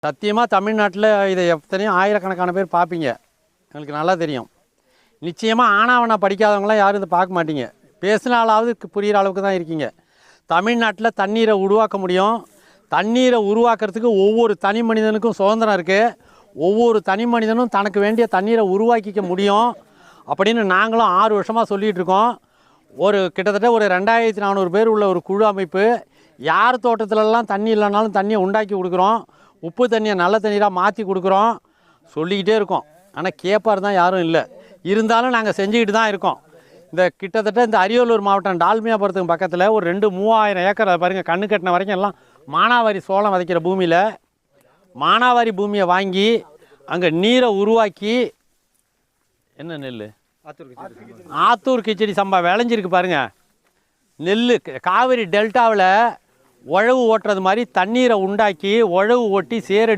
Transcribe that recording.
சத்தியமாக தமிழ்நாட்டில் இதை எத்தனையும் ஆயிரக்கணக்கான பேர் பார்ப்பீங்க, எங்களுக்கு நல்லா தெரியும். நிச்சயமாக ஆனாவனா படிக்காதவங்களாம் யாரும் இதை பார்க்க மாட்டீங்க. பேசினாலாவது புரிகிற அளவுக்கு தான் இருக்கீங்க. தமிழ்நாட்டில் தண்ணீரை உருவாக்க முடியும். தண்ணீரை உருவாக்குறதுக்கு ஒவ்வொரு தனி மனிதனுக்கும் சுதந்திரம் இருக்குது. ஒவ்வொரு தனி மனிதனும் தனக்கு வேண்டிய தண்ணீரை உருவாக்கிக்க முடியும் அப்படின்னு நாங்களும் 6 வருஷமாக சொல்லிகிட்டு இருக்கோம். கிட்டத்தட்ட ஒரு 2400 பேர் உள்ள ஒரு குழு அமைப்பு. யார் தோட்டத்திலலாம் தண்ணி இல்லைனாலும் தண்ணியை உண்டாக்கி கொடுக்குறோம். உப்பு தண்ணியை நல்ல தண்ணீராக மாற்றி கொடுக்குறோம். சொல்லிக்கிட்டே இருக்கோம். ஆனால் கேட்பார் தான் யாரும் இல்லை. இருந்தாலும் நாங்கள் செஞ்சுக்கிட்டு தான் இருக்கோம். கிட்டத்தட்ட இந்த அரியலூர் மாவட்டம் டால்மியாபுரத்துக்கு பக்கத்தில் ஒரு 2-3000 ஏக்கர் பாருங்கள், கண்ணு கட்டின வரைக்கும் எல்லாம் மானாவாரி சோளம் விதைக்கிற பூமியில் மானாவாரி பூமியை வாங்கி அங்கே நீரை உருவாக்கி என்ன நெல் ஆத்தூர் கிச்சடி சம்பா விளைஞ்சிருக்கு பாருங்கள். நெல் காவிரி டெல்டாவில் உழவு ஓட்டுறது மாதிரி தண்ணீரை உண்டாக்கி உழவு ஓட்டி சேரடி